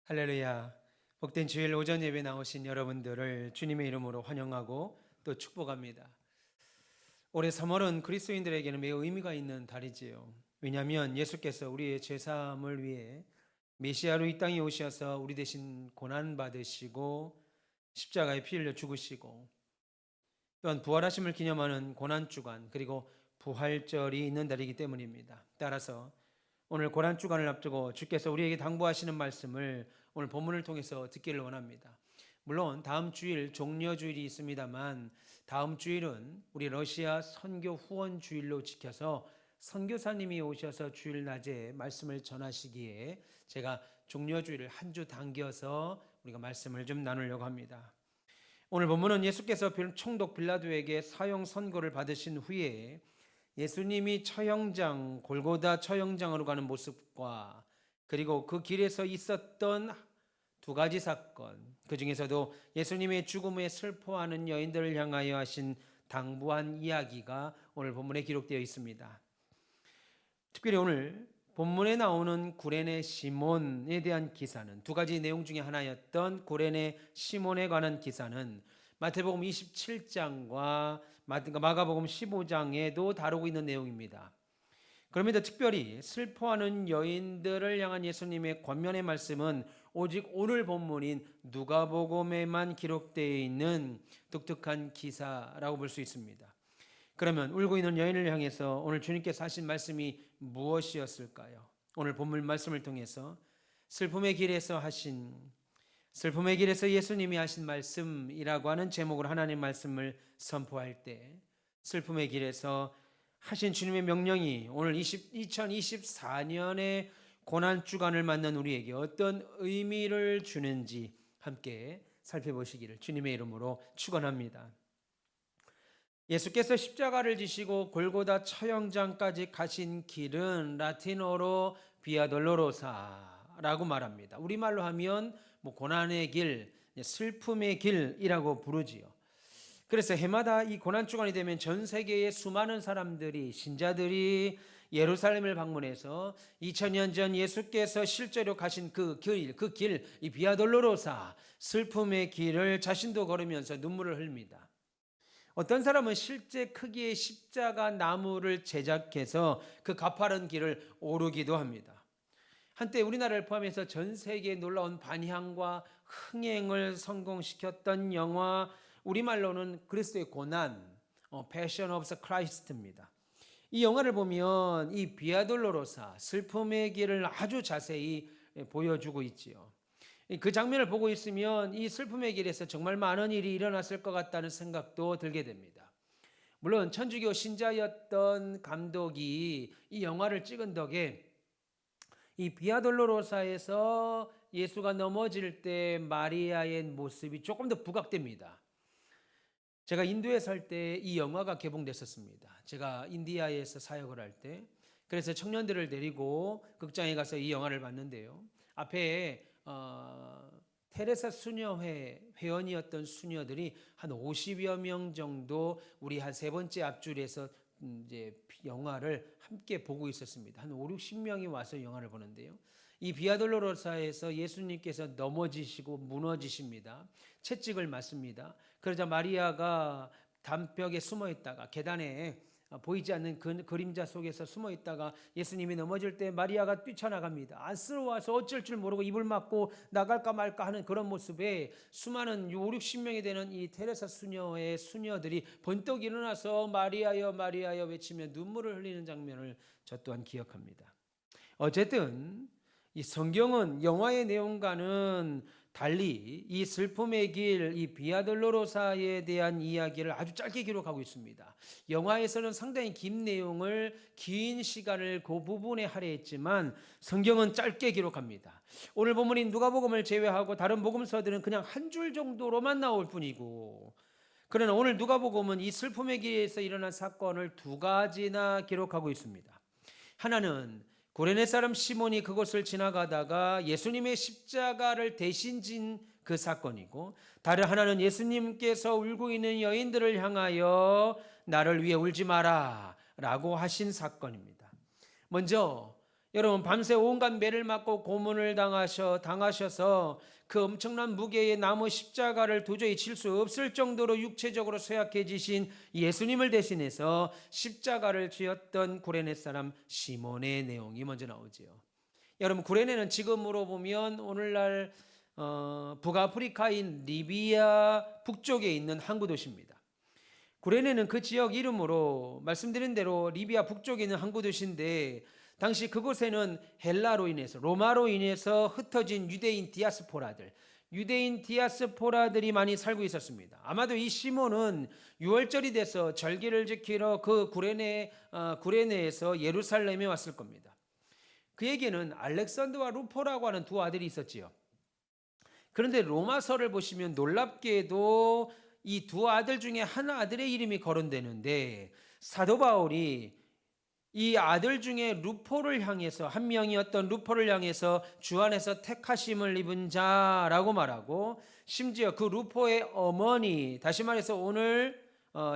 할렐루야. 복된 주일 오전 예배 나오신 여러분들을 주님의 이름으로 환영하고 또 축복합니다. 올해 3월은 그리스도인들에게는 매우 의미가 있는 달이지요. 왜냐하면 예수께서 우리의 죄사함을 위해 메시아로 이 땅에 오셔서 우리 대신 고난 받으시고 십자가에 피 흘려 죽으시고 또한 부활하심을 기념하는 고난주간 그리고 부활절이 있는 달이기 때문입니다. 따라서 오늘 고난주간을 앞두고 주께서 우리에게 당부하시는 말씀을 오늘 본문을 통해서 듣기를 원합니다. 물론 다음 주일 종려주일이 있습니다만 다음 주일은 우리 러시아 선교 후원 주일로 지켜서 선교사님이 오셔서 주일 낮에 말씀을 전하시기에 제가 종려주일을 한 주 당겨서 우리가 말씀을 좀 나누려고 합니다. 오늘 본문은 예수께서 총독 빌라도에게 사형 선고를 받으신 후에 예수님이 처형장 골고다 처형장으로 가는 모습과 그리고 그 길에서 있었던 두 가지 사건, 그 중에서도 예수님의 죽음에 슬퍼하는 여인들을 향하여 하신 당부한 이야기가 오늘 본문에 기록되어 있습니다. 특별히 오늘 본문에 나오는 구레네 시몬에 대한 기사는 두 가지 내용 중에 하나였던 구레네 시몬에 관한 기사는 마태복음 27장과 마가복음 15장에도 다루고 있는 내용입니다. 그럼에도 특별히 슬퍼하는 여인들을 향한 예수님의 권면의 말씀은 오직 오늘 본문인 누가복음에만 기록되어 있는 독특한 기사라고 볼 수 있습니다. 그러면 울고 있는 여인을 향해서 오늘 주님께서 하신 말씀이 무엇이었을까요? 오늘 본문 말씀을 통해서 슬픔의 길에서 예수님이 하신 말씀이라고 하는 제목으로 하나님 말씀을 선포할 때 슬픔의 길에서 하신 주님의 명령이 오늘 2024년의 고난주간을 맞는 우리에게 어떤 의미를 주는지 함께 살펴보시기를 주님의 이름으로 축원합니다. 예수께서 십자가를 지시고 골고다 처형장까지 가신 길은 라틴어로 비아 돌로로사라고 말합니다. 우리말로 하면 고난의 길, 슬픔의 길이라고 부르지요. 그래서 해마다 이 고난주간이 되면 전 세계의 수많은 사람들이 신자들이 예루살렘을 방문해서 2000년 전 예수께서 실제로 가신 그 길, 이 비아 돌로로사 슬픔의 길을 자신도 걸으면서 눈물을 흘립니다. 어떤 사람은 실제 크기의 십자가 나무를 제작해서 그 가파른 길을 오르기도 합니다. 한때 우리나라를 포함해서 전 세계에 놀라운 반향과 흥행을 성공시켰던 영화, 우리말로는 그리스도의 고난, Passion of the Christ입니다. 이 영화를 보면 이 비아 돌로로사 슬픔의 길을 아주 자세히 보여주고 있지요. 그 장면을 보고 있으면 이 슬픔의 길에서 정말 많은 일이 일어났을 것 같다는 생각도 들게 됩니다. 물론 천주교 신자였던 감독이 이 영화를 찍은 덕에 이 비아 돌로로사에서 예수가 넘어질 때 마리아의 모습이 조금 더 부각됩니다. 제가 인도에 살 때 이 영화가 개봉됐었습니다. 제가 인디아에서 사역을 할 때, 그래서 청년들을 데리고 극장에 가서 이 영화를 봤는데요. 앞에 테레사 수녀회 회원이었던 수녀들이 한 50여 명 정도 우리 한 세 번째 앞줄에서 이제 영화를 함께 보고 있었습니다. 한 5, 60명이 와서 영화를 보는데요. 이 비아 돌로로사에서 예수님께서 넘어지시고 무너지십니다. 채찍을 맞습니다. 그러자 마리아가 담벽에 숨어 있다가 계단에 보이지 않는 그 그림자 속에서 숨어 있다가 예수님이 넘어질 때 마리아가 뛰쳐나갑니다. 안쓰러워서 어쩔 줄 모르고 입을 막고 나갈까 말까 하는 그런 모습에 수많은 5, 60명이 되는 이 테레사 수녀의 수녀들이 번떡 일어나서 마리아여 마리아여 외치며 눈물을 흘리는 장면을 저 또한 기억합니다. 어쨌든 이 성경은 영화의 내용과는 달리 이 슬픔의 길, 이 비아 돌로로사에 대한 이야기를 아주 짧게 기록하고 있습니다. 영화에서는 상당히 긴 내용을 긴 시간을 그 부분에 할애했지만 성경은 짧게 기록합니다. 오늘 본문인 누가복음을 제외하고 다른 복음서들은 그냥 한 줄 정도로만 나올 뿐이고, 그러나 오늘 누가복음은 이 슬픔의 길에서 일어난 사건을 두 가지나 기록하고 있습니다. 하나는 구레네 사람 시몬이 그곳을 지나가다가 예수님의 십자가를 대신 진 그 사건이고, 다른 하나는 예수님께서 울고 있는 여인들을 향하여 나를 위해 울지 마라 라고 하신 사건입니다. 먼저 여러분 밤새 온갖 매를 맞고 고문을 당하셔서 그 엄청난 무게의 나무 십자가를 도저히 질 수 없을 정도로 육체적으로 쇠약해지신 예수님을 대신해서 십자가를 지었던 구레네 사람 시몬의 내용이 먼저 나오지요. 여러분 구레네는 지금으로 보면 오늘날 북아프리카인 리비아 북쪽에 있는 항구 도시입니다. 구레네는 그 지역 이름으로 말씀드린 대로 리비아 북쪽에 있는 항구 도시인데 당시 그곳에는 헬라로 인해서 로마로 인해서 흩어진 유대인 디아스포라들이 많이 살고 있었습니다. 아마도 이 시몬은 유월절이 돼서 절기를 지키러 그 구레네에서 예루살렘에 왔을 겁니다. 그에게는 알렉산더와 루포라고 하는 두 아들이 있었지요. 그런데 로마서를 보시면 놀랍게도 이 두 아들 중에 한 아들의 이름이 거론되는데 사도 바울이 이 아들 중에 루포를 향해서 한 명이었던 루포를 향해서 주 안에서 택하심을 입은 자라고 말하고 심지어 그 루포의 어머니 다시 말해서 오늘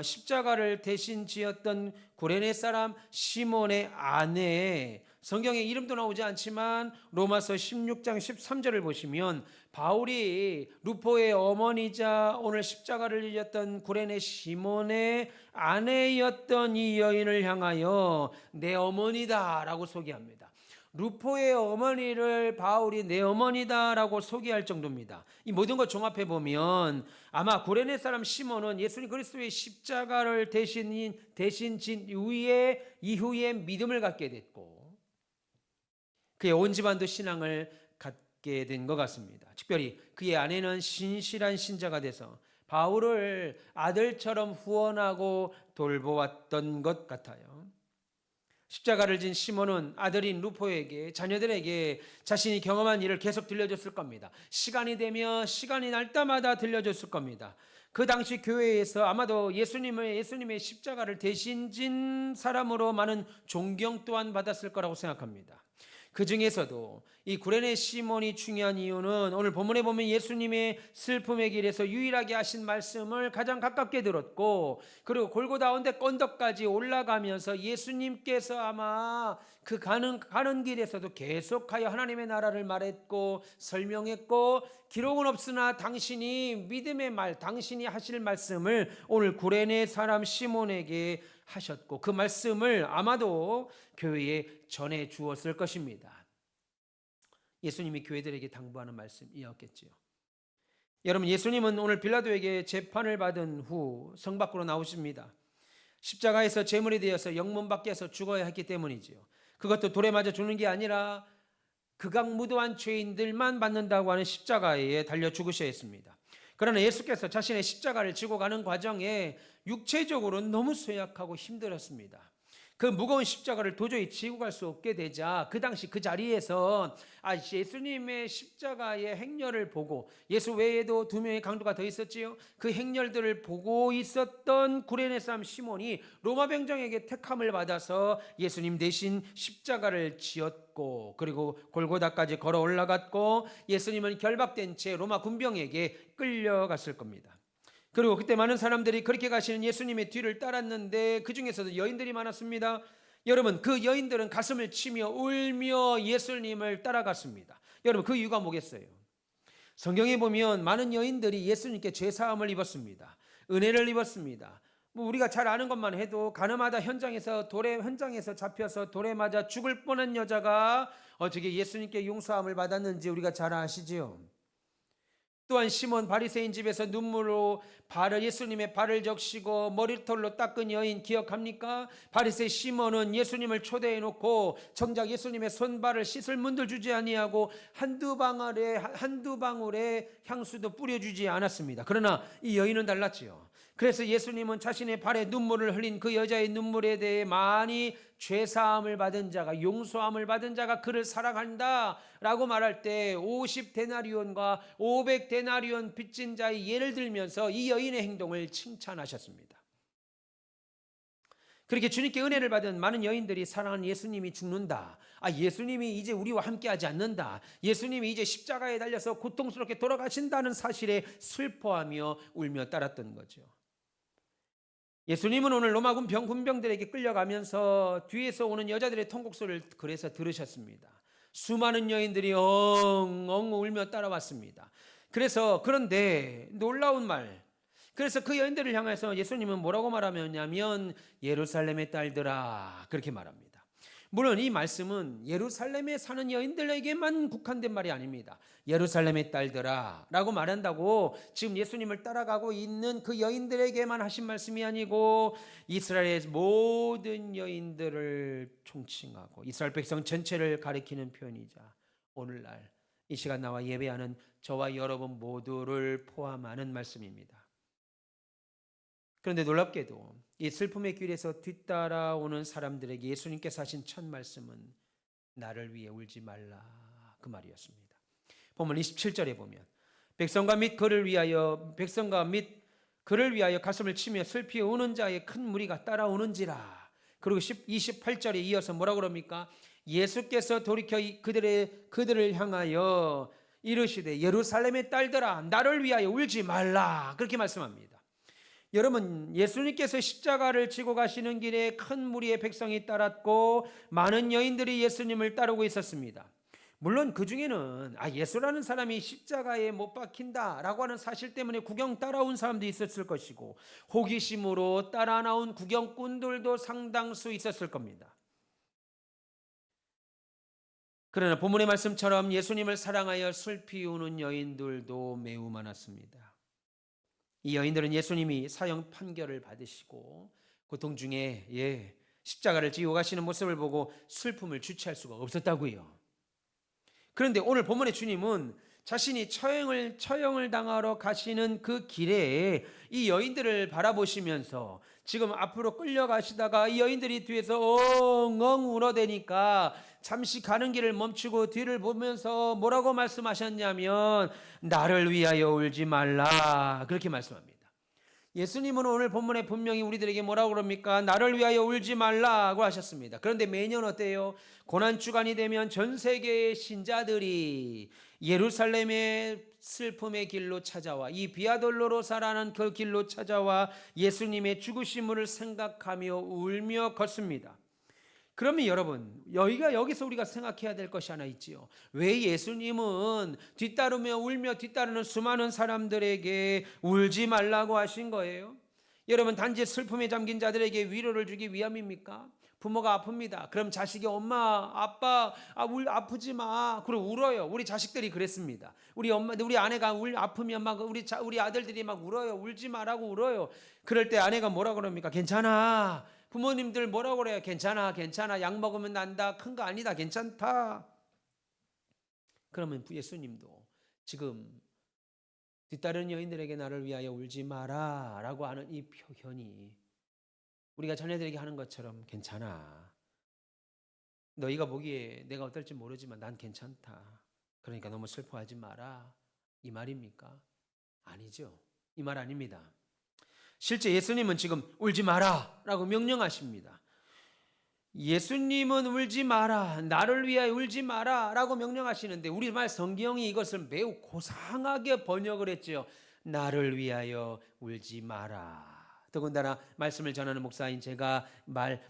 십자가를 대신 지었던 구레네 사람 시몬의 아내 성경에 이름도 나오지 않지만 로마서 16장 13절을 보시면 바울이 루포의 어머니자 오늘 십자가를 지었던 구레네 시몬의 아내였던 이 여인을 향하여 내 어머니다라고 소개합니다. 루포의 어머니를 바울이 내 어머니다라고 소개할 정도입니다. 이 모든 걸 종합해 보면 아마 구레네 사람 시몬은 예수님 그리스도의 십자가를 대신 진 이후에 믿음을 갖게 됐고 그의 온 집안도 신앙을 갖게 된 것 같습니다. 특별히 그의 아내는 신실한 신자가 돼서 바울을 아들처럼 후원하고 돌보았던 것 같아요. 십자가를 진 시몬은 아들인 루포에게 자녀들에게 자신이 경험한 일을 계속 들려줬을 겁니다. 시간이 날 때마다 들려줬을 겁니다. 그 당시 교회에서 아마도 예수님의 십자가를 대신 진 사람으로 많은 존경 또한 받았을 거라고 생각합니다. 그 중에서도 이 구레네 시몬이 중요한 이유는 오늘 본문에 보면 예수님의 슬픔의 길에서 유일하게 하신 말씀을 가장 가깝게 들었고 그리고 골고다 언덕 건너까지 올라가면서 예수님께서 아마 그 가는 길에서도 계속하여 하나님의 나라를 말했고 설명했고 기록은 없으나 당신이 믿음의 당신이 하실 말씀을 오늘 구레네 사람 시몬에게 하셨고 그 말씀을 아마도 교회에 전해 주었을 것입니다. 예수님이 교회들에게 당부하는 말씀이었겠지요. 여러분 예수님은 오늘 빌라도에게 재판을 받은 후 성 밖으로 나오십니다. 십자가에서 제물이 되어서 영문 밖에서 죽어야 했기 때문이지요. 그것도 돌에 맞아 죽는 게 아니라 극악무도한 죄인들만 받는다고 하는 십자가에 달려 죽으셔야 했습니다. 그러나 예수께서 자신의 십자가를 지고 가는 과정에 육체적으로 너무 쇠약하고 힘들었습니다. 그 무거운 십자가를 도저히 지고 갈 수 없게 되자 그 당시 그 자리에서 예수님의 십자가의 행렬을 보고 예수 외에도 두 명의 강도가 더 있었지요. 그 행렬들을 보고 있었던 구레네 사람 시몬이 로마 병정에게 택함을 받아서 예수님 대신 십자가를 지었고 그리고 골고다까지 걸어 올라갔고 예수님은 결박된 채 로마 군병에게 끌려갔을 겁니다. 그리고 그때 많은 사람들이 그렇게 가시는 예수님의 뒤를 따랐는데 그 중에서도 여인들이 많았습니다. 여러분 그 여인들은 가슴을 치며 울며 예수님을 따라갔습니다. 여러분 그 이유가 뭐겠어요? 성경에 보면 많은 여인들이 예수님께 죄사함을 입었습니다. 은혜를 입었습니다. 우리가 잘 아는 것만 해도 가늠하다 현장에서 잡혀서 돌에 맞아 죽을 뻔한 여자가 어떻게 예수님께 용서함을 받았는지 우리가 잘 아시지요. 또한 시몬 바리새인 집에서 눈물로 예수님의 발을 적시고 머리털로 닦은 여인 기억합니까? 바리새 시몬은 예수님을 초대해 놓고 정작 예수님의 손발을 씻을 문도 주지 아니하고 한두 방울의 향수도 뿌려주지 않았습니다. 그러나 이 여인은 달랐지요. 그래서 예수님은 자신의 발에 눈물을 흘린 그 여자의 눈물에 대해 많이 죄사함을 받은 자가 용서함을 받은 자가 그를 사랑한다 라고 말할 때 50데나리온과 500데나리온 빚진 자의 예를 들면서 이 여인의 행동을 칭찬하셨습니다. 그렇게 주님께 은혜를 받은 많은 여인들이 사랑하는 예수님이 죽는다. 예수님이 이제 우리와 함께하지 않는다. 예수님이 이제 십자가에 달려서 고통스럽게 돌아가신다는 사실에 슬퍼하며 울며 따랐던 거죠. 예수님은 오늘 로마군 군병들에게 끌려가면서 뒤에서 오는 여자들의 통곡 소리를 그래서 들으셨습니다. 수많은 여인들이 엉엉 울며 따라왔습니다. 그런데 놀라운 말, 그래서 그 여인들을 향해서 예수님은 뭐라고 말하냐면 예루살렘의 딸들아, 그렇게 말합니다. 물론 이 말씀은 예루살렘에 사는 여인들에게만 국한된 말이 아닙니다. 예루살렘의 딸들아 라고 말한다고 지금 예수님을 따라가고 있는 그 여인들에게만 하신 말씀이 아니고 이스라엘의 모든 여인들을 총칭하고 이스라엘 백성 전체를 가리키는 표현이자 오늘날 이 시간 나와 예배하는 저와 여러분 모두를 포함하는 말씀입니다. 그런데 놀랍게도 이 슬픔의 길에서 뒤따라오는 사람들에게 예수님께서 하신 첫 말씀은 나를 위해 울지 말라, 그 말이었습니다. 본문 27절에 보면 백성과 및 그를 위하여 가슴을 치며 슬피 우는 자의 큰 무리가 따라오는지라. 그리고 28절에 이어서 뭐라고 그럽니까? 예수께서 돌이켜 그들을 향하여 이르시되 예루살렘의 딸들아 나를 위하여 울지 말라, 그렇게 말씀합니다. 여러분, 예수님께서 십자가를 지고 가시는 길에 큰 무리의 백성이 따랐고 많은 여인들이 예수님을 따르고 있었습니다. 물론 그 중에는 예수라는 사람이 십자가에 못 박힌다라고 하는 사실 때문에 구경 따라온 사람도 있었을 것이고 호기심으로 따라 나온 구경꾼들도 상당수 있었을 겁니다. 그러나 본문의 말씀처럼 예수님을 사랑하여 슬피 우는 여인들도 매우 많았습니다. 이 여인들은 예수님이 사형 판결을 받으시고 고통 중에 십자가를 지고 가시는 모습을 보고 슬픔을 주체할 수가 없었다고요. 그런데 오늘 본문의 주님은 자신이 처형을 당하러 가시는 그 길에 이 여인들을 바라보시면서 지금 앞으로 끌려가시다가 이 여인들이 뒤에서 엉엉 울어대니까 잠시 가는 길을 멈추고 뒤를 보면서 뭐라고 말씀하셨냐면 나를 위하여 울지 말라, 그렇게 말씀합니다. 예수님은 오늘 본문에 분명히 우리들에게 뭐라고 그럽니까? 나를 위하여 울지 말라고 하셨습니다. 그런데 매년 어때요? 고난주간이 되면 전 세계의 신자들이 예루살렘의 슬픔의 길로 찾아와 이 비아돌로로사라는 그 길로 찾아와 예수님의 죽으심을 생각하며 울며 걷습니다. 그러면 여러분, 여기서 우리가 생각해야 될 것이 하나 있지요. 왜 예수님은 뒤따르며 울며 뒤따르는 수많은 사람들에게 울지 말라고 하신 거예요? 여러분, 단지 슬픔에 잠긴 자들에게 위로를 주기 위함입니까? 부모가 아픕니다. 그럼 자식이 엄마, 아빠, 아프지 마. 그리고 울어요. 우리 자식들이 그랬습니다. 우리 아내가 아프면 막 우리 아들들이 막 울어요. 울지 마라고 울어요. 그럴 때 아내가 뭐라 그럽니까? 괜찮아. 부모님들 뭐라고 그래요? 괜찮아, 약 먹으면 난다, 큰 거 아니다, 괜찮다. 그러면 예수님도 지금 뒤따르는 여인들에게 나를 위하여 울지 마라 라고 하는 이 표현이 우리가 자녀들에게 하는 것처럼 괜찮아, 너희가 보기에 내가 어떨지 모르지만 난 괜찮다, 그러니까 너무 슬퍼하지 마라, 이 말입니까? 아니죠. 이 말 아닙니다. 실제 예수님은 지금 울지 마라 라고 명령하십니다. 예수님은 울지 마라, 나를 위하여 울지 마라 라고 명령하시는데 우리말 성경이 이것을 매우 고상하게 번역을 했죠. 나를 위하여 울지 마라. 더군다나 말씀을 전하는 목사인 제가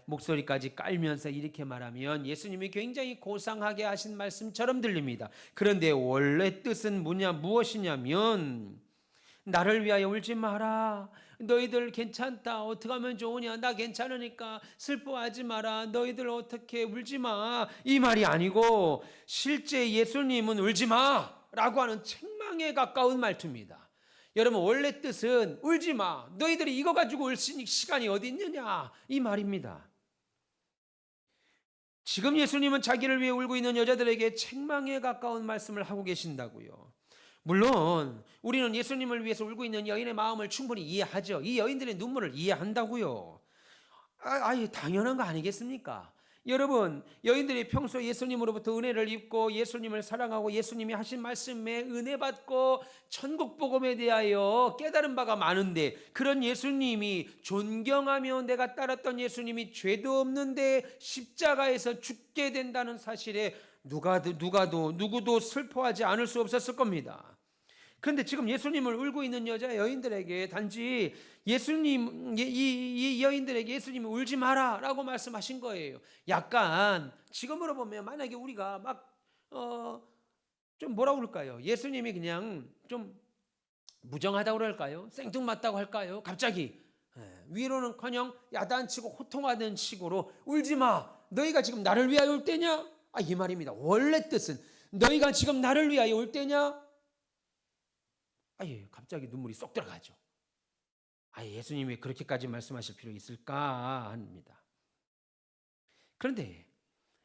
목소리까지 깔면서 이렇게 말하면 예수님이 굉장히 고상하게 하신 말씀처럼 들립니다. 그런데 원래 뜻은 무엇이냐면 나를 위하여 울지 마라, 너희들 괜찮다, 어떻게 하면 좋으냐, 나 괜찮으니까 슬퍼하지 마라, 너희들 어떻게 울지 마, 이 말이 아니고 실제 예수님은 울지 마 라고 하는 책망에 가까운 말투입니다. 여러분, 원래 뜻은 울지 마, 너희들이 이거 가지고 울 시간이 어디 있느냐, 이 말입니다. 지금 예수님은 자기를 위해 울고 있는 여자들에게 책망에 가까운 말씀을 하고 계신다고요. 물론 우리는 예수님을 위해서 울고 있는 여인의 마음을 충분히 이해하죠. 이 여인들의 눈물을 이해한다고요. 당연한 거 아니겠습니까? 여러분, 여인들이 평소 예수님으로부터 은혜를 입고 예수님을 사랑하고 예수님이 하신 말씀에 은혜 받고 천국 복음에 대하여 깨달은 바가 많은데 그런 예수님이 존경하며 내가 따랐던 예수님이 죄도 없는데 십자가에서 죽게 된다는 사실에 누구도 슬퍼하지 않을 수 없었을 겁니다. 그런데 지금 예수님을 울고 있는 여인들에게 단지 이 여인들에게 예수님이 울지 마라 라고 말씀하신 거예요. 약간 지금으로 보면 만약에 우리가 좀 뭐라고 그럴까요? 예수님이 그냥 좀 무정하다고 그럴까요? 생뚱맞다고 할까요? 갑자기 위로는커녕 야단치고 호통하는 식으로 울지 마. 너희가 지금 나를 위하여 울 때냐? 이 말입니다. 원래 뜻은 너희가 지금 나를 위하여 울 때냐? 갑자기 눈물이 쏙 들어가죠. 예수님이 그렇게까지 말씀하실 필요 있을까 합니다. 그런데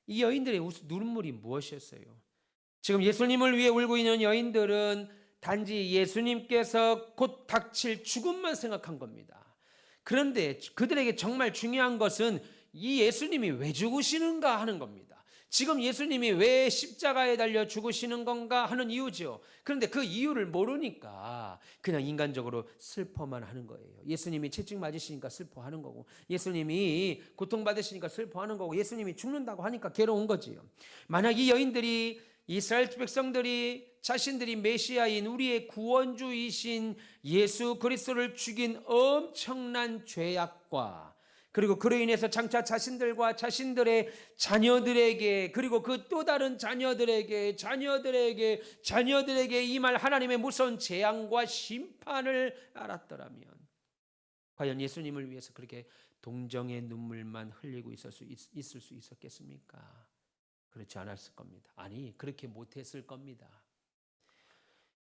이 여인들의 눈물이 무엇이었어요? 지금 예수님을 위해 울고 있는 여인들은 단지 예수님께서 곧 닥칠 죽음만 생각한 겁니다. 그런데 그들에게 정말 중요한 것은 이 예수님이 왜 죽으시는가 하는 겁니다. 지금 예수님이 왜 십자가에 달려 죽으시는 건가 하는 이유죠. 그런데 그 이유를 모르니까 그냥 인간적으로 슬퍼만 하는 거예요. 예수님이 채찍 맞으시니까 슬퍼하는 거고, 예수님이 고통받으시니까 슬퍼하는 거고, 예수님이 죽는다고 하니까 괴로운 거지요. 만약 이 여인들이, 이스라엘 백성들이 자신들이 메시아인 우리의 구원주이신 예수 그리스도를 죽인 엄청난 죄악과, 그리고 그로 인해서 장차 자신들과 자신들의 자녀들에게, 그리고 그 또 다른 자녀들에게 임할 하나님의 무서운 재앙과 심판을 알았더라면 과연 예수님을 위해서 그렇게 동정의 눈물만 흘리고 있을 수 있었겠습니까? 그렇지 않았을 겁니다. 그렇게 못했을 겁니다.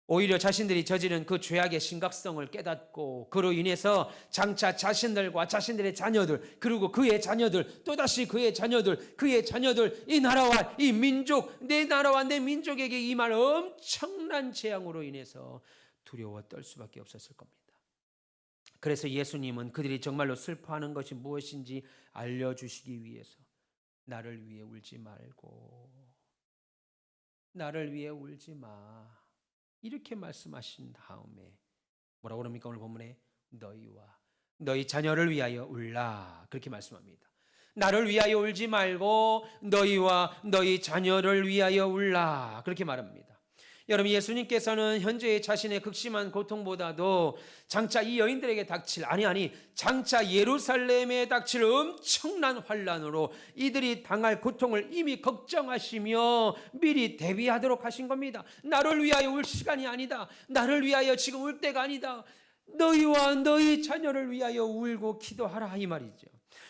오히려 자신들이 저지른 그 죄악의 심각성을 깨닫고 그로 인해서 장차 자신들과 자신들의 자녀들, 그리고 그의 자녀들, 또다시 그의 자녀들, 이 나라와 이 민족, 내 나라와 내 민족에게 임할 엄청난 재앙으로 인해서 두려워 떨 수밖에 없었을 겁니다. 그래서 예수님은 그들이 정말로 슬퍼하는 것이 무엇인지 알려주시기 위해서 나를 위해 울지 말고, 나를 위해 울지 마, 이렇게 말씀하신 다음에 뭐라고 그럽니까? 오늘 본문에 너희와 너희 자녀를 위하여 울라, 그렇게 말씀합니다. 나를 위하여 울지 말고 너희와 너희 자녀를 위하여 울라, 그렇게 말합니다. 여러분, 예수님께서는 현재 자신의 극심한 고통보다도 장차 이 여인들에게 닥칠, 장차 예루살렘에 닥칠 엄청난 환난으로 이들이 당할 고통을 이미 걱정하시며 미리 대비하도록 하신 겁니다. 나를 위하여 울 시간이 아니다. 나를 위하여 지금 울 때가 아니다. 너희와 너희 자녀를 위하여 울고 기도하라, 이 말이죠.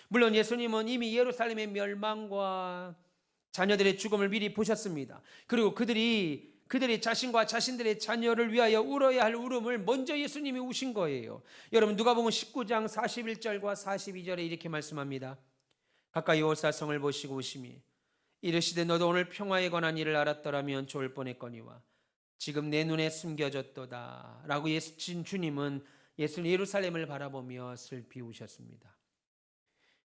물론 예수님은 이미 예루살렘의 멸망과 자녀들의 죽음을 미리 보셨습니다. 그리고 그들이 자신과 자신들의 자녀를 위하여 울어야 할 울음을 먼저 예수님이 우신 거예요. 여러분, 누가복음 19장 41절과 42절에 이렇게 말씀합니다. 가까이 오사 성을 보시고 우심히 이르시되 너도 오늘 평화에 관한 일을 알았더라면 좋을 뻔했거니와 지금 내 눈에 숨겨졌도다 라고 주님은 예루살렘을 바라보며 슬피 우셨습니다.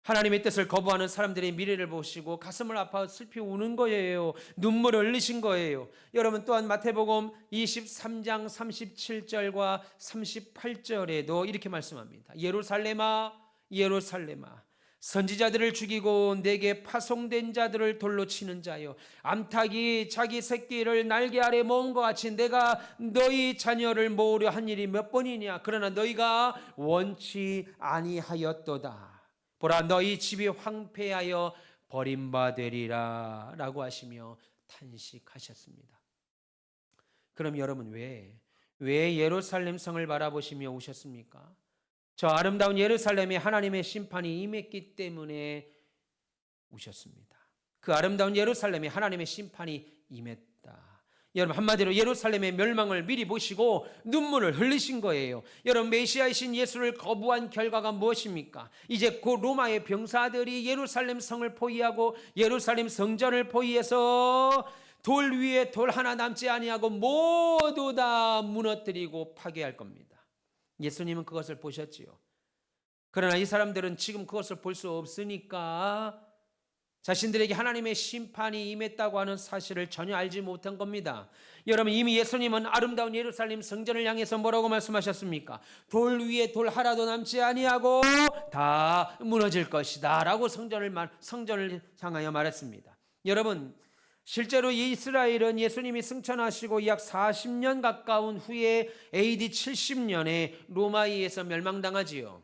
하나님의 뜻을 거부하는 사람들의 미래를 보시고 가슴을 아파 슬피 우는 거예요. 눈물을 흘리신 거예요. 여러분, 또한 마태복음 23장 37절과 38절에도 이렇게 말씀합니다. 예루살렘아 예루살렘아 선지자들을 죽이고 내게 파송된 자들을 돌로 치는 자여, 암탉이 자기 새끼를 날개 아래 모은 것 같이 내가 너희 자녀를 모으려 한 일이 몇 번이냐. 그러나 너희가 원치 아니하였도다. 보라, 너희 집이 황폐하여 버림받으리라 라고 하시며 탄식하셨습니다. 그럼 여러분, 왜 예루살렘 성을 바라보시며 우셨습니까? 저 아름다운 예루살렘에 하나님의 심판이 임했기 때문에 우셨습니다. 그 아름다운 예루살렘에 하나님의 심판이 임했다. 여러분, 한마디로 예루살렘의 멸망을 미리 보시고 눈물을 흘리신 거예요. 여러분, 메시아이신 예수를 거부한 결과가 무엇입니까? 이제 그 로마의 병사들이 예루살렘 성을 포위하고 예루살렘 성전을 포위해서 돌 위에 돌 하나 남지 아니하고 모두 다 무너뜨리고 파괴할 겁니다. 예수님은 그것을 보셨지요. 그러나 이 사람들은 지금 그것을 볼 수 없으니까 자신들에게 하나님의 심판이 임했다고 하는 사실을 전혀 알지 못한 겁니다. 여러분, 이미 예수님은 아름다운 예루살렘 성전을 향해서 뭐라고 말씀하셨습니까? 돌 위에 돌 하나도 남지 아니하고 다 무너질 것이다 라고 성전을 향하여 말했습니다. 여러분, 실제로 이스라엘은 예수님이 승천하시고 약 40년 가까운 후에 AD 70년에 로마에 의해서 멸망당하지요.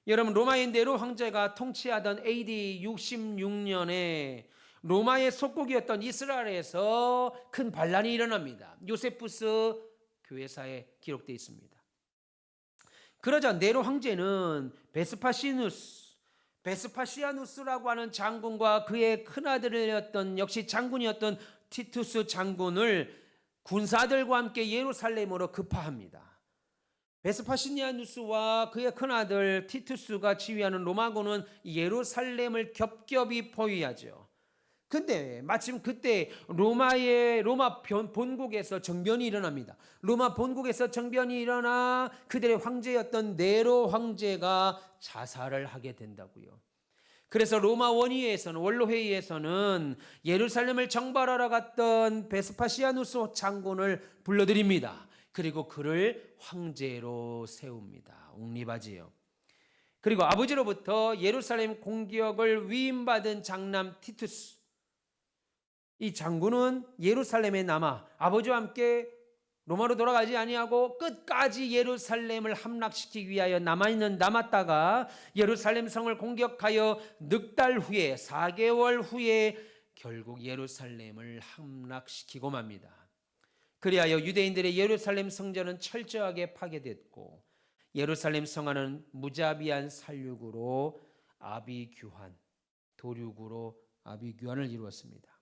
여러분, 로마의 네로 황제가 통치하던 AD 66년에 로마의 속국이었던 이스라엘에서 큰 반란이 일어납니다. 요세푸스 교회사에 기록되어 있습니다. 그러자 네로 황제는 베스파시아누스라고 하는 장군과 그의 큰아들이었던 역시 장군이었던 티투스 장군을 군사들과 함께 예루살렘으로 급파합니다. 베스파시아누스와 그의 큰아들 티투스가 지휘하는 로마군은 예루살렘을 겹겹이 포위하죠. 근데 마침 그때 로마 본국에서 정변이 일어납니다. 로마 본국에서 정변이 일어나 그들의 황제였던 네로 황제가 자살을 하게 된다고요. 그래서 로마 원로회의에서는 예루살렘을 정벌하러 갔던 베스파시아누스 장군을 불러들입니다. 그리고 그를 황제로 세웁니다. 옹립하지요. 그리고 아버지로부터 예루살렘 공격을 위임받은 장남 티투스, 이 장군은 예루살렘에 남아 아버지와 함께 로마로 돌아가지 아니하고 끝까지 예루살렘을 함락시키기 위하여 남았다가 예루살렘 성을 공격하여 넉 달 후에 4개월 후에 결국 예루살렘을 함락시키고 맙니다. 그리하여 유대인들의 예루살렘 성전은 철저하게 파괴됐고 예루살렘 성안은 무자비한 살육으로 도륙으로 아비규환을 이루었습니다.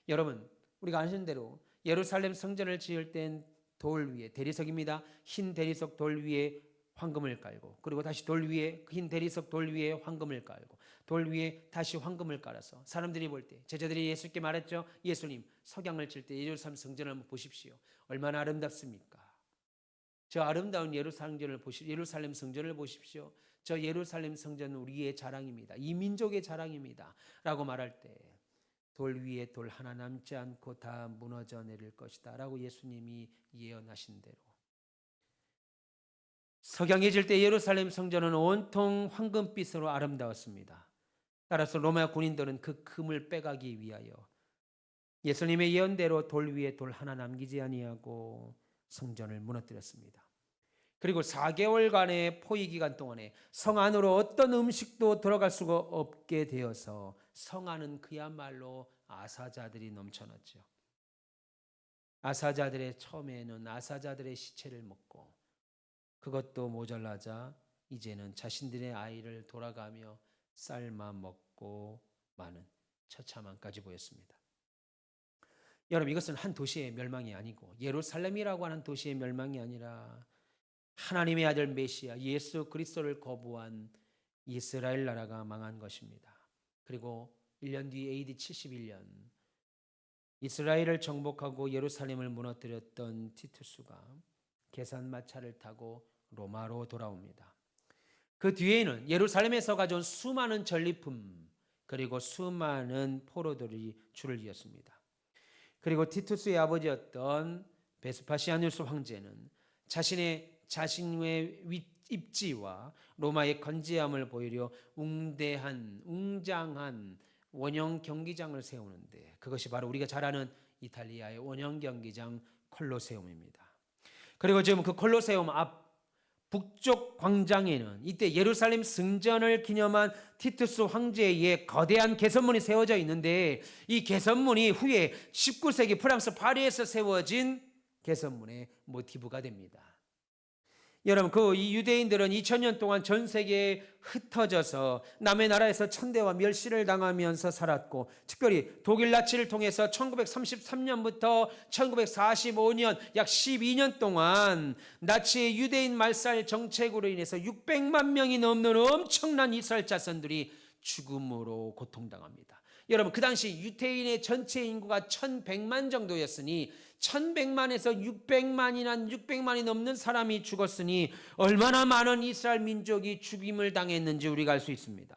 여러분, 우리가 아시는 대로 예루살렘 성전을 지을 땐 돌 위에 대리석입니다. 흰 대리석 돌 위에 황금을 깔고, 그리고 다시 돌 위에 흰 대리석 돌 위에 황금을 깔고, 돌 위에 다시 황금을 깔아서 사람들이 볼 때, 제자들이 예수께 말했죠. 예수님, 석양을 칠 때 예루살렘 성전을 한번 보십시오. 얼마나 아름답습니까? 저 아름다운 예루살렘 성전을 보십시오. 저 예루살렘 성전은 우리의 자랑입니다. 이 민족의 자랑입니다. 라고 말할 때 돌 위에 돌 하나 남지 않고 다 무너져 내릴 것이다 라고 예수님이 예언하신 대로 석양이 질 때 예루살렘 성전은 온통 황금빛으로 아름다웠습니다. 따라서 로마 군인들은 그 금을 빼가기 위하여 예수님의 예언대로 돌 위에 돌 하나 남기지 아니하고 성전을 무너뜨렸습니다. 그리고 4개월간의 포위 기간 동안에 성 안으로 어떤 음식도 들어갈 수가 없게 되어서 성 안은 그야말로 아사자들이 넘쳐났죠. 처음에는 아사자들의 시체를 먹고 그것도 모자라자 이제는 자신들의 아이를 돌아가며 삶아 먹고 마는 처참함까지 보였습니다. 여러분, 이것은 한 도시의 멸망이 아니고 예루살렘이라고 하는 도시의 멸망이 아니라 하나님의 아들 메시아 예수 그리스도를 거부한 이스라엘 나라가 망한 것입니다. 그리고 1년 뒤 AD 71년 이스라엘을 정복하고 예루살렘을 무너뜨렸던 티투스가 계산마차를 타고 로마로 돌아옵니다. 그 뒤에는 예루살렘에서 가져온 수많은 전리품 그리고 수많은 포로들이 줄을 이었습니다. 그리고 티투스의 아버지였던 베스파시아누스 황제는 자신의 입지와 로마의 건재함을 보이려 웅장한 원형 경기장을 세우는데 그것이 바로 우리가 잘 아는 이탈리아의 원형 경기장 콜로세움입니다. 그리고 지금 그 콜로세움 앞 북쪽 광장에는 이때 예루살렘 승전을 기념한 티투스 황제의 거대한 개선문이 세워져 있는데 이 개선문이 후에 19세기 프랑스 파리에서 세워진 개선문의 모티브가 됩니다. 여러분, 이 유대인들은 2000년 동안 전 세계에 흩어져서 남의 나라에서 천대와 멸시를 당하면서 살았고 특별히 독일 나치를 통해서 1933년부터 1945년 약 12년 동안 나치의 유대인 말살 정책으로 인해서 600만 명이 넘는 엄청난 이스라엘 자손들이 죽음으로 고통당합니다. 여러분, 그 당시 유대인의 전체 인구가 1100만 정도였으니 1100만에서 600만이 넘는 사람이 죽었으니 얼마나 많은 이스라엘 민족이 죽임을 당했는지 우리가 알 수 있습니다.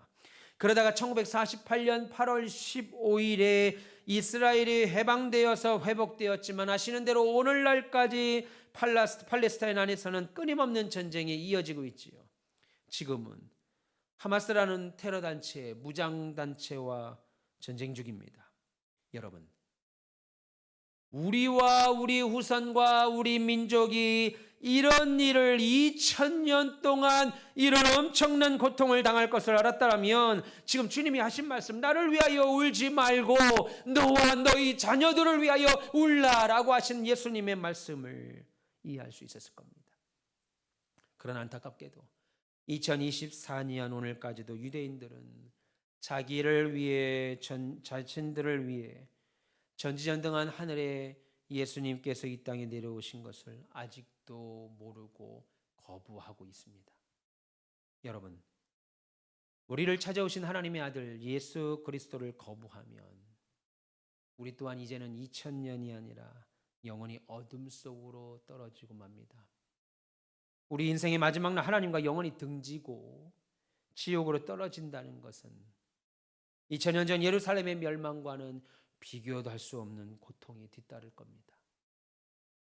그러다가 1948년 8월 15일에 이스라엘이 해방되어서 회복되었지만 아시는 대로 오늘날까지 팔레스타인 안에서는 끊임없는 전쟁이 이어지고 있지요. 지금은 하마스라는 테러단체, 무장단체와 전쟁 중입니다. 여러분, 우리와 우리 후손과 우리 민족이 이런 일을 2000년 동안 이런 엄청난 고통을 당할 것을 알았다면 지금 주님이 하신 말씀, 나를 위하여 울지 말고 너와 너희 자녀들을 위하여 울라라고 하신 예수님의 말씀을 이해할 수 있었을 겁니다. 그러나 안타깝게도 2024년 오늘까지도 유대인들은 자기를 위해 자신들을 위해 전지전능한 하늘에 예수님께서 이 땅에 내려오신 것을 아직도 모르고 거부하고 있습니다. 여러분, 우리를 찾아오신 하나님의 아들 예수 그리스도를 거부하면 우리 또한 이제는 2000년이 아니라 영원히 어둠 속으로 떨어지고 맙니다. 우리 인생의 마지막 날 하나님과 영원히 등지고 지옥으로 떨어진다는 것은 2000년 전 예루살렘의 멸망과는 비교도 할 수 없는 고통이 뒤따를 겁니다.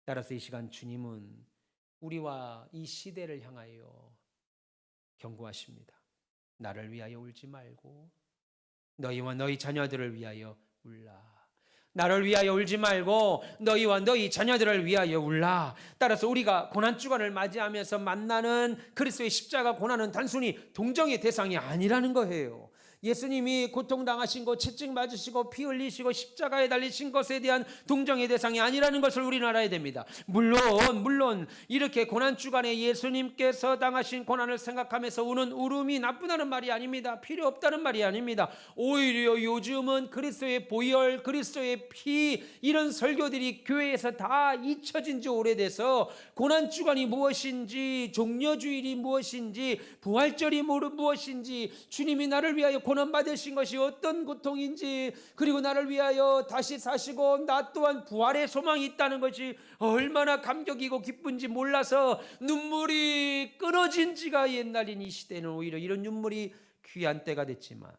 따라서 이 시간 주님은 우리와 이 시대를 향하여 경고하십니다. 나를 위하여 울지 말고 너희와 너희 자녀들을 위하여 울라. 나를 위하여 울지 말고 너희와 너희 자녀들을 위하여 울라. 따라서 우리가 고난주간을 맞이하면서 만나는 그리스도의 십자가 고난은 단순히 동정의 대상이 아니라는 거예요. 예수님이 고통당하신 것, 채찍 맞으시고 피 흘리시고 십자가에 달리신 것에 대한 동정의 대상이 아니라는 것을 우리는 알아야 됩니다. 물론 이렇게 고난주간에 예수님께서 당하신 고난을 생각하면서 우는 울음이 나쁘다는 말이 아닙니다. 필요 없다는 말이 아닙니다. 오히려 요즘은 그리스도의 보혈, 그리스도의 피, 이런 설교들이 교회에서 다 잊혀진 지 오래돼서 고난주간이 무엇인지, 종려주일이 무엇인지, 부활절이 무엇인지, 주님이 나를 위하여 고난 받으신 것이 어떤 고통인지, 그리고 나를 위하여 다시 사시고 나 또한 부활의 소망이 있다는 것이 얼마나 감격이고 기쁜지 몰라서 눈물이 끊어진 지가 옛날인 이 시대는 오히려 이런 눈물이 귀한 때가 됐지만,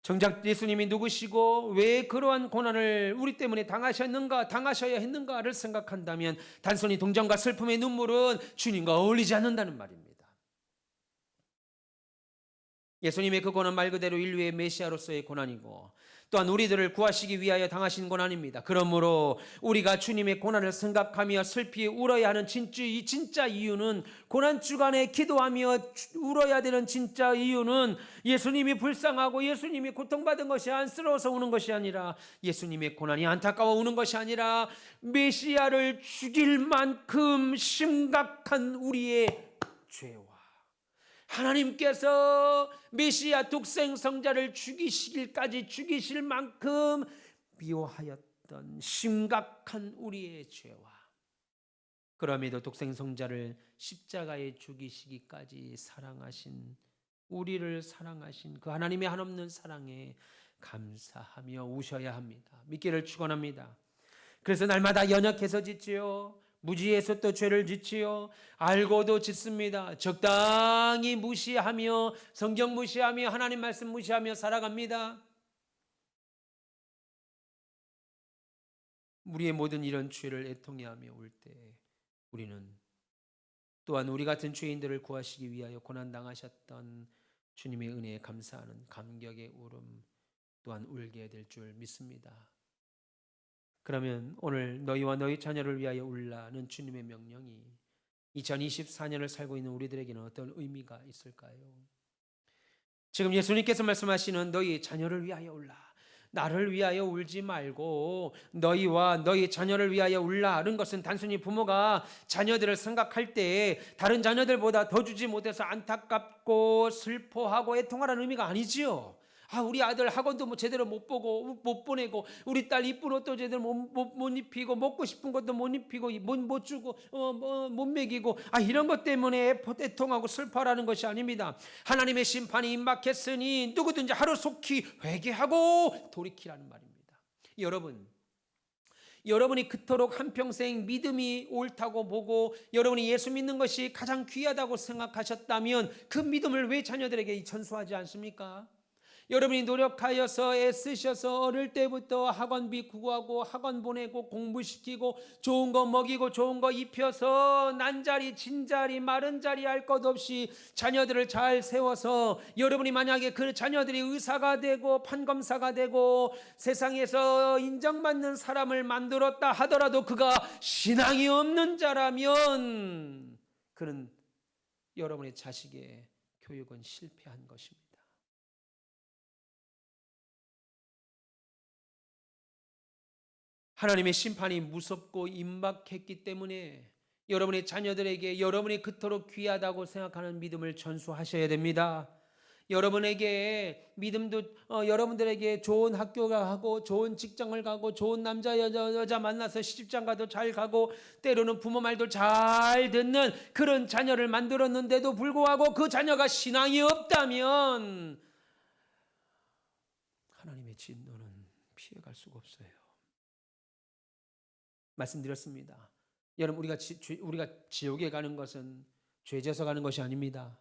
정작 예수님이 누구시고 왜 그러한 고난을 우리 때문에 당하셔야 했는가를 생각한다면 단순히 동정과 슬픔의 눈물은 주님과 어울리지 않는다는 말입니다. 예수님의 그 고난 말 그대로 인류의 메시아로서의 고난이고 또한 우리들을 구하시기 위하여 당하신 고난입니다. 그러므로 우리가 주님의 고난을 생각하며 슬피 울어야 하는 진짜 이유는, 고난주간에 기도하며 울어야 되는 진짜 이유는 예수님이 불쌍하고 예수님이 고통받은 것이 안쓰러워서 우는 것이 아니라, 예수님의 고난이 안타까워 우는 것이 아니라, 메시아를 죽일 만큼 심각한 우리의 죄와 하나님께서 메시아 독생 성자를 죽이실 만큼 미워하였던 심각한 우리의 죄와, 그럼에도 독생 성자를 십자가에 죽이시기까지 사랑하신, 우리를 사랑하신 그 하나님의 한없는 사랑에 감사하며 우셔야 합니다. 믿기를 축원합니다. 그래서 날마다 연약해서 짓지요, 무지해서 또 죄를 짓지요, 알고도 짓습니다. 적당히 무시하며, 성경 무시하며, 하나님 말씀 무시하며 살아갑니다. 우리의 모든 이런 죄를 애통해하며 울 때 우리는 또한 우리 같은 죄인들을 구하시기 위하여 고난당하셨던 주님의 은혜에 감사하는 감격의 울음 또한 울게 될 줄 믿습니다. 그러면 오늘 너희와 너희 자녀를 위하여 울라는 주님의 명령이 2024년을 살고 있는 우리들에게는 어떤 의미가 있을까요? 지금 예수님께서 말씀하시는 너희 자녀를 위하여 울라, 나를 위하여 울지 말고 너희와 너희 자녀를 위하여 울라는 것은 단순히 부모가 자녀들을 생각할 때 다른 자녀들보다 더 주지 못해서 안타깝고 슬퍼하고 애통하라는 의미가 아니지요. 우리 아들 학원도 제대로 못 보내고, 우리 딸 이쁜 옷도 제대로 못 입히고, 먹고 싶은 것도 못 입히고, 못 주고, 못 먹이고, 이런 것 때문에 애통하고 슬퍼하라는 것이 아닙니다. 하나님의 심판이 임박했으니 누구든지 하루속히 회개하고 돌이키라는 말입니다. 여러분이 그토록 한평생 믿음이 옳다고 보고 여러분이 예수 믿는 것이 가장 귀하다고 생각하셨다면 그 믿음을 왜 자녀들에게 전수하지 않습니까? 여러분이 노력하여서 애쓰셔서 어릴 때부터 학원비 구하고 학원 보내고 공부시키고 좋은 거 먹이고 좋은 거 입혀서 난자리 진자리 마른 자리 할 것 없이 자녀들을 잘 세워서 여러분이 만약에 그 자녀들이 의사가 되고 판검사가 되고 세상에서 인정받는 사람을 만들었다 하더라도 그가 신앙이 없는 자라면 그는 여러분의 자식의 교육은 실패한 것입니다. 하나님의 심판이 무섭고 임박했기 때문에 여러분의 자녀들에게 여러분이 그토록 귀하다고 생각하는 믿음을 전수하셔야 됩니다. 여러분에게 믿음도 여러분들에게 좋은 학교 가고 좋은 직장을 가고 좋은 남자 여자 만나서 시집장가도 잘 가고 때로는 부모 말도 잘 듣는 그런 자녀를 만들었는데도 불구하고 그 자녀가 신앙이 없다면 하나님의 진노는 피해갈 수가 없어요. 말씀드렸습니다. 여러분 우리가 지옥에 가는 것은 죄 져서 가는 것이 아닙니다.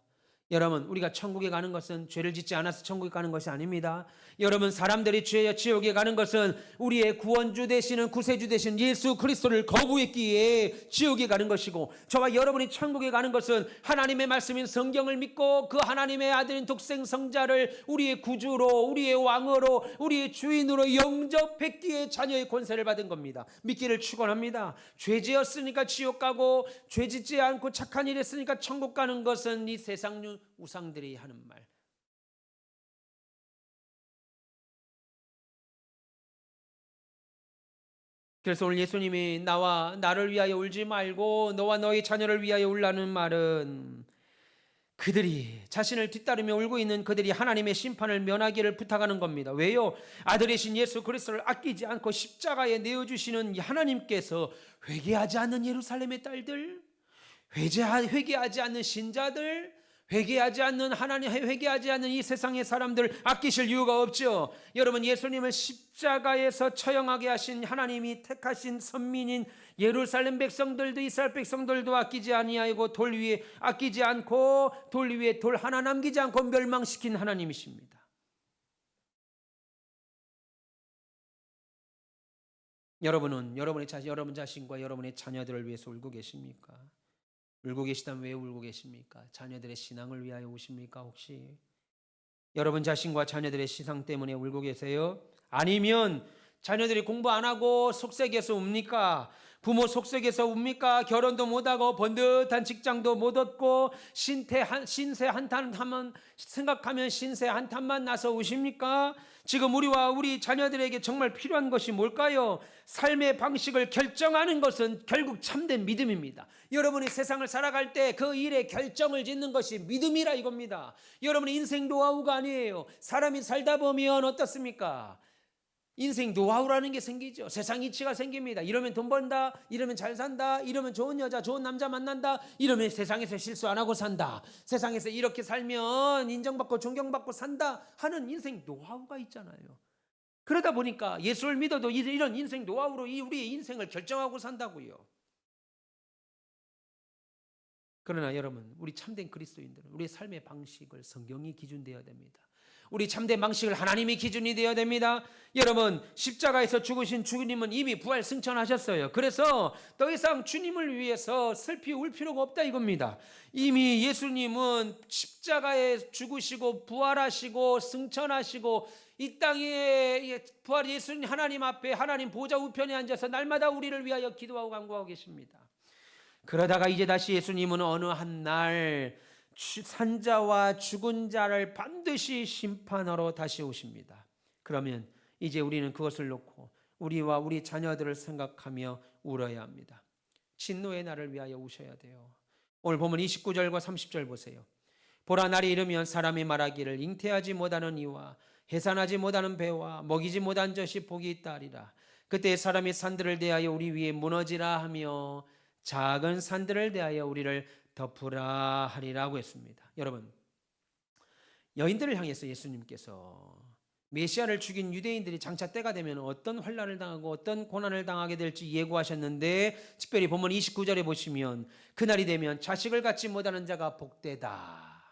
여러분 우리가 천국에 가는 것은 죄를 짓지 않아서 천국에 가는 것이 아닙니다. 여러분 사람들이 지옥에 가는 것은 우리의 구원주 되시는 구세주 되신 예수 그리스도를 거부했기에 지옥에 가는 것이고 저와 여러분이 천국에 가는 것은 하나님의 말씀인 성경을 믿고 그 하나님의 아들인 독생 성자를 우리의 구주로 우리의 왕으로 우리의 주인으로 영접했기에 자녀의 권세를 받은 겁니다. 믿기를 축원합니다. 죄 지었으니까 지옥 가고 죄 짓지 않고 착한 일 했으니까 천국 가는 것은 이 세상 우상들이 하는 말. 그래서 오늘 예수님이 나를 위하여 울지 말고 너와 너의 자녀를 위하여 울라는 말은 그들이 자신을 뒤따르며 울고 있는 그들이 하나님의 심판을 면하기를 부탁하는 겁니다. 왜요? 아들이신 예수 그리스도를 아끼지 않고 십자가에 내어주시는 하나님께서 회개하지 않는 예루살렘의 딸들, 회개하지 않는 신자들, 회개하지 않는 하나님, 회개하지 않는 이 세상의 사람들 아끼실 이유가 없죠. 여러분 예수님을 십자가에서 처형하게 하신 하나님이 택하신 선민인 예루살렘 백성들도 이스라엘 백성들도 아끼지 아니하고 돌 위에 아끼지 않고 돌 위에 돌 하나 남기지 않고 멸망시킨 하나님이십니다. 여러분은 여러분 자신과 여러분의 자녀들을 위해서 울고 계십니까? 울고 계시다면 왜 울고 계십니까? 자녀들의 신앙을 위하여 우십니까? 혹시 여러분 자신과 자녀들의 신앙 때문에 울고 계세요? 아니면 자녀들이 공부 안 하고 속색에서 웁니까? 부모 속색에서 웁니까? 결혼도 못하고 번듯한 직장도 못 얻고 신세 한탄하면 생각하면 신세 한탄만 나서 우십니까? 지금 우리와 우리 자녀들에게 정말 필요한 것이 뭘까요? 삶의 방식을 결정하는 것은 결국 참된 믿음입니다. 여러분이 세상을 살아갈 때 그 일에 결정을 짓는 것이 믿음이라 이겁니다. 여러분의 인생 노하우가 아니에요. 사람이 살다 보면 어떻습니까? 인생 노하우라는 게 생기죠. 세상 이치가 생깁니다. 이러면 돈 번다, 이러면 잘 산다, 이러면 좋은 여자, 좋은 남자 만난다, 이러면 세상에서 실수 안 하고 산다, 세상에서 이렇게 살면 인정받고 존경받고 산다 하는 인생 노하우가 있잖아요. 그러다 보니까 예수를 믿어도 이런 인생 노하우로 우리의 인생을 결정하고 산다고요. 그러나 여러분, 우리 참된 그리스도인들은 우리의 삶의 방식을 성경이 기준되어야 됩니다. 우리 참된 방식을 하나님이 기준이 되어야 됩니다. 여러분 십자가에서 죽으신 주님은 이미 부활 승천하셨어요. 그래서 더 이상 주님을 위해서 슬피 울 필요가 없다 이겁니다. 이미 예수님은 십자가에 죽으시고 부활하시고 승천하시고 이 땅에 부활 예수님 하나님 앞에 하나님 보좌 우편에 앉아서 날마다 우리를 위하여 기도하고 간구하고 계십니다. 그러다가 이제 다시 예수님은 어느 한 날 산자와 죽은 자를 반드시 심판하러 다시 오십니다. 그러면 이제 우리는 그것을 놓고 우리와 우리 자녀들을 생각하며 울어야 합니다. 진노의 날을 위하여 우셔야 돼요. 오늘 보면 29절과 30절 보세요. 보라 날이 이르면 사람이 말하기를 잉태하지 못하는 이와 해산하지 못하는 배와 먹이지 못한 젖이 복이 있다 하리라. 그때 사람이 산들을 대하여 우리 위에 무너지라 하며 작은 산들을 대하여 우리를 덮으라 하리라고 했습니다. 여러분, 여인들을 향해서 예수님께서 메시아를 죽인 유대인들이 장차 때가 되면 어떤 환난을 당하고 어떤 고난을 당하게 될지 예고하셨는데, 특별히 본문 29절에 보시면 그날이 되면 자식을 갖지 못하는 자가 복되다.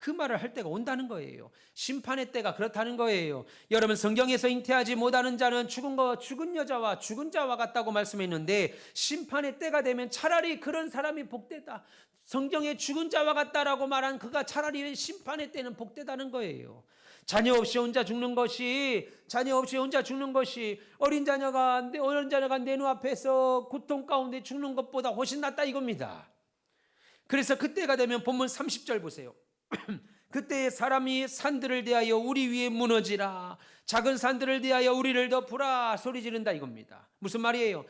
그 말을 할 때가 온다는 거예요. 심판의 때가 그렇다는 거예요. 여러분, 성경에서 잉태하지 못하는 자는 죽은 여자와 죽은 자와 같다고 말씀했는데, 심판의 때가 되면 차라리 그런 사람이 복되다. 성경에 죽은 자와 같다라고 말한 그가 차라리 심판의 때는 복되다는 거예요. 자녀 없이 혼자 죽는 것이 어린 자녀가 내 눈앞에서 고통 가운데 죽는 것보다 훨씬 낫다 이겁니다. 그래서 그때가 되면 본문 30절 보세요. 그때 사람이 산들을 대하여 우리 위에 무너지라, 작은 산들을 대하여 우리를 덮으라 소리 지른다 이겁니다. 무슨 말이에요?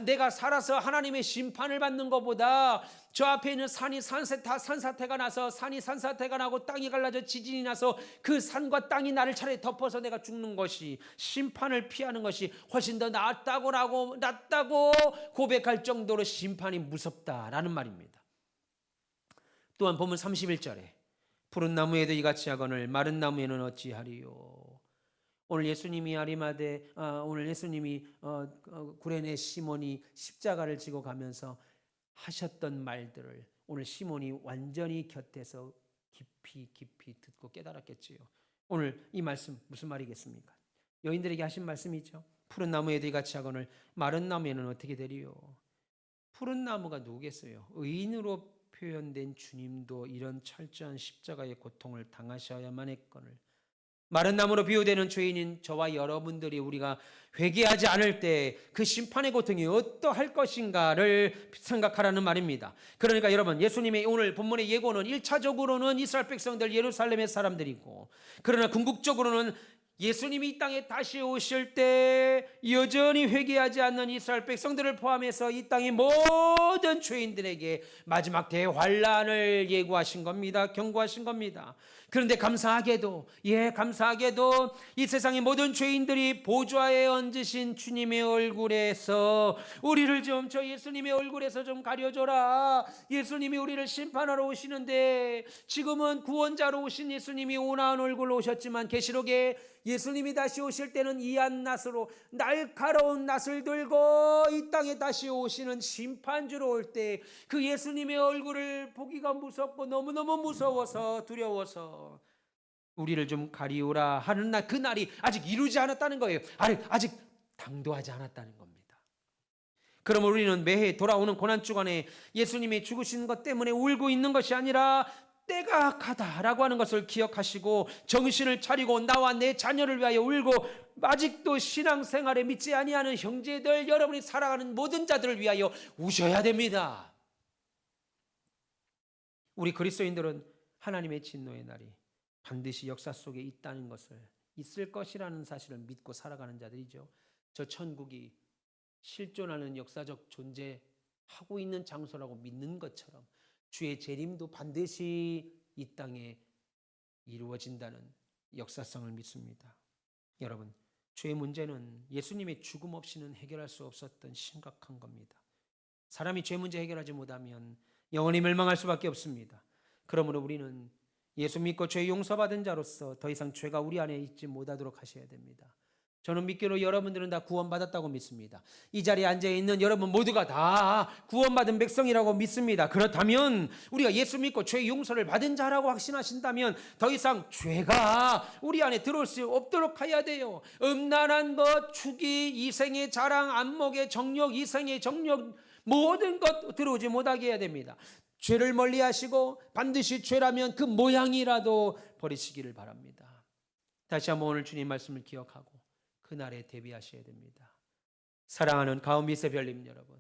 내가 살아서 하나님의 심판을 받는 것보다 저 앞에 있는 산사태가 나고 땅이 갈라져 지진이 나서 그 산과 땅이 나를 차라리 덮어서 내가 죽는 것이, 심판을 피하는 것이 훨씬 더 낫다고 고백할 정도로 심판이 무섭다라는 말입니다. 또한 본문 31절에 푸른 나무에도 이같이 하거늘 마른 나무에는 어찌하리요. 오늘 예수님이 구레네 시몬이 십자가를 지고 가면서 하셨던 말들을 오늘 시몬이 완전히 곁에서 깊이 듣고 깨달았겠지요. 오늘 이 말씀 무슨 말이겠습니까? 여인들에게 하신 말씀이죠. 푸른 나무에도 이같이 하거늘 마른 나무에는 어떻게 되리요. 푸른 나무가 누구겠어요? 의인으로 표현된 주님도 이런 철저한 십자가의 고통을 당하셔야만 했거늘, 마른 나무로 비유되는 죄인인 저와 여러분들이 우리가 회개하지 않을 때 그 심판의 고통이 어떠할 것인가를 생각하라는 말입니다. 그러니까 여러분, 예수님의 오늘 본문의 예고는 1차적으로는 이스라엘 백성들, 예루살렘의 사람들이고, 그러나 궁극적으로는 예수님이 이 땅에 다시 오실 때 여전히 회개하지 않는 이스라엘 백성들을 포함해서 이 땅의 모든 죄인들에게 마지막 대환란을 예고하신 겁니다. 경고하신 겁니다. 그런데 감사하게도 이 세상의 모든 죄인들이 보좌에 얹으신 주님의 얼굴에서 우리를 좀, 저 예수님의 얼굴에서 좀 가려줘라. 예수님이 우리를 심판하러 오시는데, 지금은 구원자로 오신 예수님이 온화한 얼굴로 오셨지만 계시록에 예수님이 다시 오실 때는 이한 낫으로, 날카로운 낫을 들고 이 땅에 다시 오시는 심판주로 올 때 그 예수님의 얼굴을 보기가 무섭고 너무너무 무서워서 두려워서 우리를 좀 가리우라 하는 날, 그 날이 아직 이루지 않았다는 거예요. 아직 당도하지 않았다는 겁니다. 그러면 우리는 매해 돌아오는 고난주간에 예수님이 죽으신 것 때문에 울고 있는 것이 아니라 때가 악하다라고 하는 것을 기억하시고 정신을 차리고 나와 내 자녀를 위하여 울고, 아직도 신앙생활에 믿지 아니하는 형제들, 여러분이 살아가는 모든 자들을 위하여 우셔야 됩니다. 우리 그리스도인들은 하나님의 진노의 날이 반드시 역사 속에 있다는 것을, 있을 것이라는 사실을 믿고 살아가는 자들이죠. 저 천국이 실존하는 역사적 존재하고 있는 장소라고 믿는 것처럼 주의 재림도 반드시 이 땅에 이루어진다는 역사성을 믿습니다. 여러분, 죄의 문제는 예수님의 죽음 없이는 해결할 수 없었던 심각한 겁니다. 사람이 죄 문제 해결하지 못하면 영원히 멸망할 수밖에 없습니다. 그러므로 우리는 예수 믿고 죄 용서받은 자로서 더 이상 죄가 우리 안에 있지 못하도록 하셔야 됩니다. 저는 믿기로 여러분들은 다 구원받았다고 믿습니다. 이 자리에 앉아있는 여러분 모두가 다 구원받은 백성이라고 믿습니다. 그렇다면 우리가 예수 믿고 죄 용서를 받은 자라고 확신하신다면 더 이상 죄가 우리 안에 들어올 수 없도록 해야 돼요. 음란한 것, 축의, 이생의 자랑, 안목의 정욕, 이생의 정욕, 모든 것 들어오지 못하게 해야 됩니다. 죄를 멀리 하시고 반드시 죄라면 그 모양이라도 버리시기를 바랍니다. 다시 한번 오늘 주님 말씀을 기억하고 그날에 대비하셔야 됩니다. 사랑하는 가온미세 별님 여러분,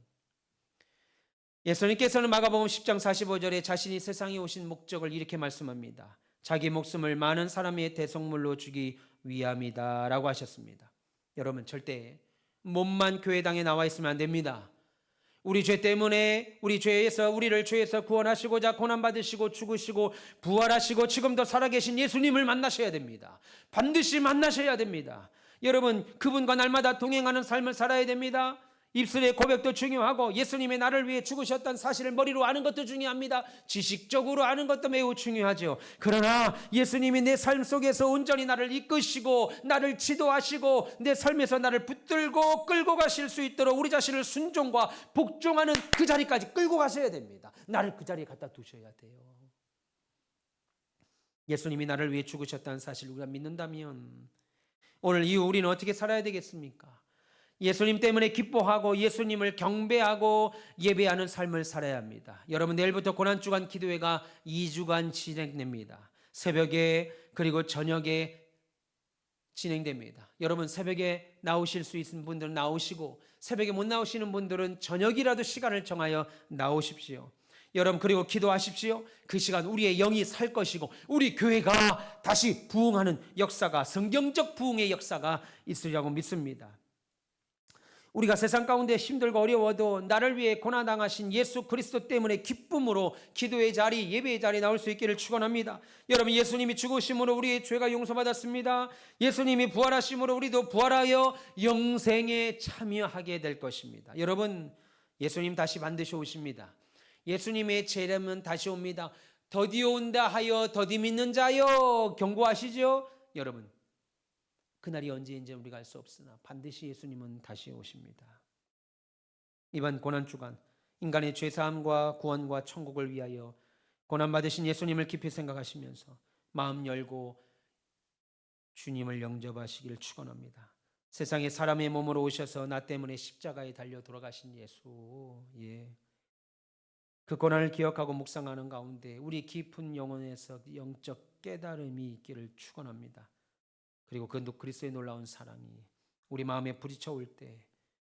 예수님께서는 마가복음 10장 45절에 자신이 세상에 오신 목적을 이렇게 말씀합니다. 자기 목숨을 많은 사람의 대속물로 주기 위함이다 라고 하셨습니다. 여러분, 절대 몸만 교회당에 나와 있으면 안 됩니다. 우리 죄 때문에 우리를 죄에서 구원하시고자 고난받으시고 죽으시고 부활하시고 지금도 살아계신 예수님을 만나셔야 됩니다. 반드시 만나셔야 됩니다. 여러분, 그분과 날마다 동행하는 삶을 살아야 됩니다. 입술의 고백도 중요하고 예수님의 나를 위해 죽으셨다는 사실을 머리로 아는 것도 중요합니다. 지식적으로 아는 것도 매우 중요하죠. 그러나 예수님이 내 삶 속에서 온전히 나를 이끄시고 나를 지도하시고 내 삶에서 나를 붙들고 끌고 가실 수 있도록 우리 자신을 순종과 복종하는 그 자리까지 끌고 가셔야 됩니다. 나를 그 자리에 갖다 두셔야 돼요. 예수님이 나를 위해 죽으셨다는 사실을 우리가 믿는다면 오늘 이후 우리는 어떻게 살아야 되겠습니까? 예수님 때문에 기뻐하고 예수님을 경배하고 예배하는 삶을 살아야 합니다. 여러분, 내일부터 고난주간 기도회가 2주간 진행됩니다. 새벽에 그리고 저녁에 진행됩니다. 여러분, 새벽에 나오실 수 있는 분들은 나오시고 새벽에 못 나오시는 분들은 저녁이라도 시간을 정하여 나오십시오. 여러분, 그리고 기도하십시오. 그 시간 우리의 영이 살 것이고 우리 교회가 다시 부흥하는 역사가, 성경적 부흥의 역사가 있으리라고 믿습니다. 우리가 세상 가운데 힘들고 어려워도 나를 위해 고난당하신 예수 그리스도 때문에 기쁨으로 기도의 자리, 예배의 자리에 나올 수 있기를 축원합니다. 여러분, 예수님이 죽으심으로 우리의 죄가 용서받았습니다. 예수님이 부활하심으로 우리도 부활하여 영생에 참여하게 될 것입니다. 여러분, 예수님 다시 반드시 오십니다. 예수님의 재림은 다시 옵니다. 더디어 온다 하여 더디 믿는 자여, 경고하시죠? 여러분, 그날이 언제인지 우리가 알 수 없으나 반드시 예수님은 다시 오십니다. 이번 고난주간 인간의 죄사함과 구원과 천국을 위하여 고난받으신 예수님을 깊이 생각하시면서 마음 열고 주님을 영접하시기를 축원합니다. 세상에 사람의 몸으로 오셔서 나 때문에 십자가에 달려 돌아가신 예수, 그 고난을 기억하고 묵상하는 가운데 우리 깊은 영혼에서 영적 깨달음이 있기를 축원합니다. 그리고 그 그리스도의 놀라운 사랑이 우리 마음에 부딪혀 올 때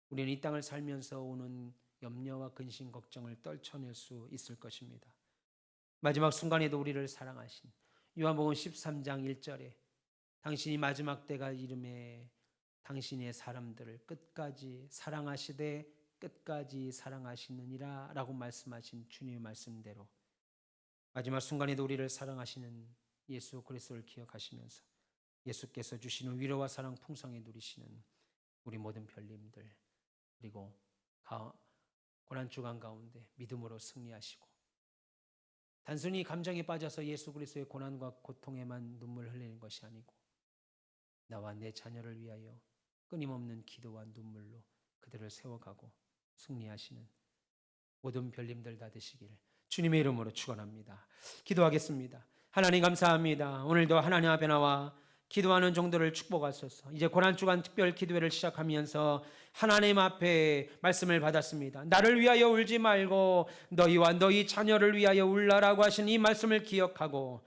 우리는 이 땅을 살면서 오는 염려와 근심, 걱정을 떨쳐낼 수 있을 것입니다. 마지막 순간에도 우리를 사랑하신 요한복음 13장 1절에 당신이 마지막 때가 이름에 당신의 사람들을 끝까지 사랑하시되 끝까지 사랑하시느니라 라고 말씀하신 주님의 말씀대로 마지막 순간에도 우리를 사랑하시는 예수 그리스도를 기억하시면서 예수께서 주시는 위로와 사랑 풍성히 누리시는 우리 모든 별님들, 그리고 고난주간 가운데 믿음으로 승리하시고 단순히 감정에 빠져서 예수 그리스도의 고난과 고통에만 눈물 흘리는 것이 아니고 나와 내 자녀를 위하여 끊임없는 기도와 눈물로 그들을 세워가고 승리하시는 모든 별님들 다 되시기를 주님의 이름으로 축원합니다. 기도하겠습니다. 하나님 감사합니다. 오늘도 하나님 앞에 나와 기도하는 종들을 축복하소서. 이제 고난주간 특별 기도회를 시작하면서 하나님 앞에 말씀을 받았습니다. 나를 위하여 울지 말고 너희와 너희 자녀를 위하여 울라라고 하신 이 말씀을 기억하고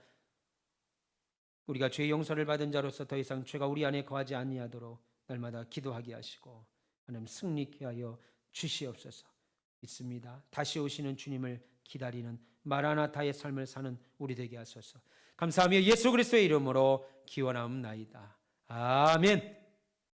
우리가 죄 용서를 받은 자로서 더 이상 죄가 우리 안에 거하지 아니하도록 날마다 기도하게 하시고 하나님 승리케 하여 주시옵소서. 믿습니다. 다시 오시는 주님을 기다리는 마라나타의 삶을 사는 우리 되게 하소서. 감사하며 예수 그리스도의 이름으로 기원하옵나이다. 아멘.